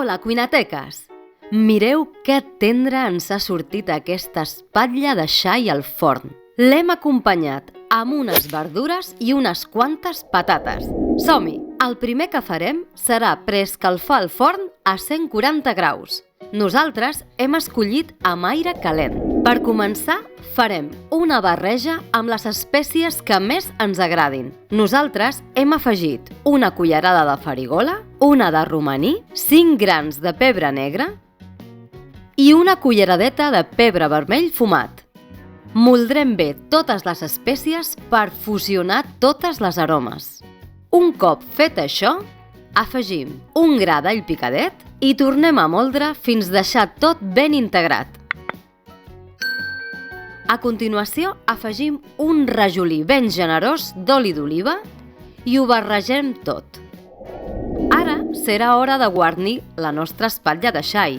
Hola, cuinateques! Mireu que tendre ens ha sortit aquesta espatlla de xai al forn. L'hem acompanyat amb unes verdures i unes quantes patates. Som-hi! El primer que farem serà preescalfar el forn a 140 graus. Nosaltres hem escollit amb aire calent. Per començar, farem una barreja amb les espècies que més ens agradin. Nosaltres hem afegit una cullerada de farigola, una de romaní, 5 grans de pebre negre i una culleradeta de pebre vermell fumat. Moldrem bé totes les espècies per fusionar totes les aromes. Un cop fet això, afegim un gra d'all picadet i tornem a moldre fins deixar tot ben integrat. A continuació, afegim un rajolí ben generós d'oli d'oliva i ho barregem tot. Ara serà hora de guarnir la nostra espatlla de xai,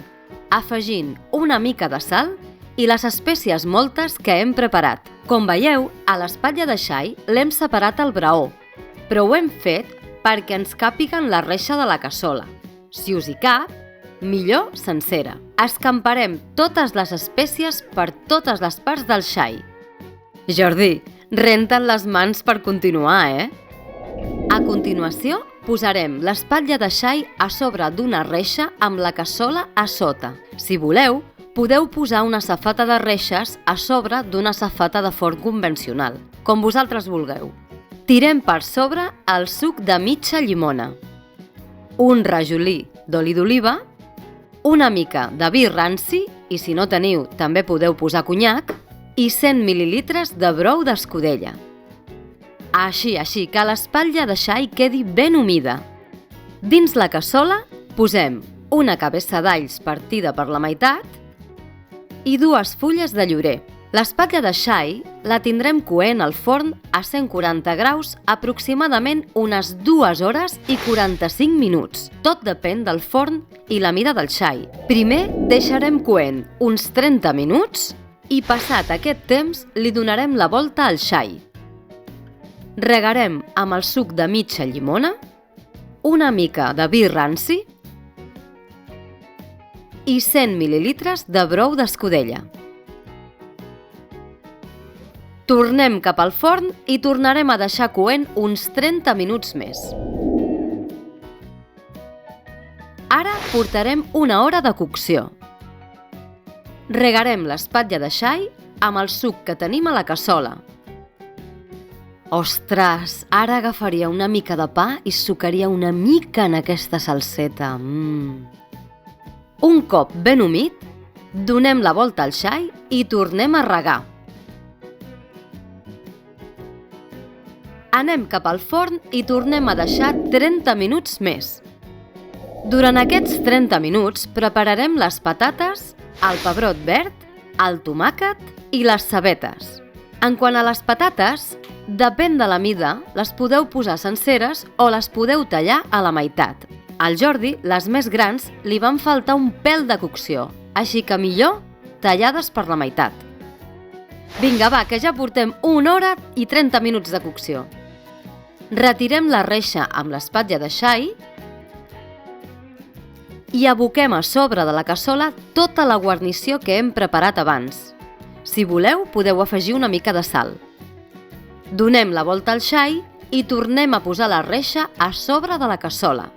afegint una mica de sal i les espècies moltes que hem preparat. Com veieu, a l'espatlla de xai l'hem separat el braó, però ho hem fet perquè ens càpiga en la reixa de la cassola. Si us hi cap, millor sencera. Escamparem totes les espècies per totes les parts del xai. Jordi, renta't les mans per continuar, A continuació, posarem l'espatlla de xai a sobre d'una reixa amb la cassola a sota. Si voleu, podeu posar una safata de reixes a sobre d'una safata de forn convencional, com vosaltres vulgueu. Tirem per sobre el suc de mitja llimona, un rajolí d'oli d'oliva, una mica de vi ranci, i si no teniu també podeu posar conyac, i 100 mil·lilitres de brou d'escudella. Així que l'espatlla de xai quedi ben humida. Dins la cassola posem una cabeça d'alls partida per la meitat i 2 fulles de llorer. L'espatlla de xai la tindrem coent al forn a 140 graus aproximadament unes 2 hores i 45 minuts. Tot depèn del forn i la mida del xai. Primer deixarem coent uns 30 minuts i passat aquest temps li donarem la volta al xai. Regarem amb el suc de mitja llimona, una mica de vi ranci i 100 mil·lilitres de brou d'escudella. Tornem cap al forn i tornarem a deixar coent uns 30 minuts més. Ara portarem una hora de cocció. Regarem l'espatlla de xai amb el suc que tenim a la cassola. Ostres, ara agafaria una mica de pa i sucaria una mica en aquesta salseta. Un cop ben humit, donem la volta al xai i tornem a regar. Anem cap al forn i tornem a deixar 30 minuts més. Durant aquests 30 minuts prepararem les patates, el pebrot verd, el tomàquet i les cebetes. En quant a les patates, depèn de la mida, les podeu posar senceres o les podeu tallar a la meitat. Al Jordi, les més grans, li van faltar un pèl de cocció, així que millor tallades per la meitat. Vinga, va, que ja portem 1 hora i 30 minuts de cocció. Retirem la reixa amb l'espatlla de xai i aboquem a sobre de la cassola tota la guarnició que hem preparat abans. Si voleu, podeu afegir una mica de sal. Donem la volta al xai i tornem a posar la reixa a sobre de la cassola.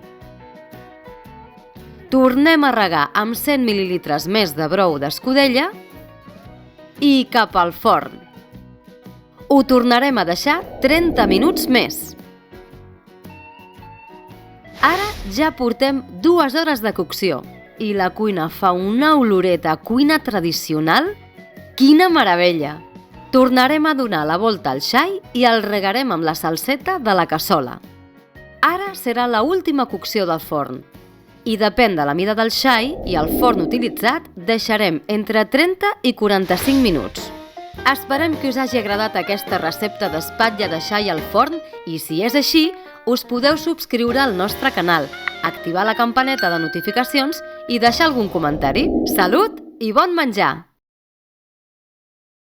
Tornem a regar amb 100 mil·lilitres més de brou d'escudella i cap al forn. Ho tornarem a deixar 30 minuts més. Ara ja portem 2 hores de cocció i la cuina fa una oloreta a cuina tradicional. Quina meravella! Tornarem a donar la volta al xai i el regarem amb la salseta de la cassola. Ara serà l'última cocció del forn i depèn de la mida del xai i el forn utilitzat deixarem entre 30 i 45 minuts. Esperem que us hagi agradat aquesta recepta d'espatlla de xai al forn i si és així, us podeu subscriure al nostre canal, activar la campaneta de notificacions i deixar algun comentari. Salut i bon menjar!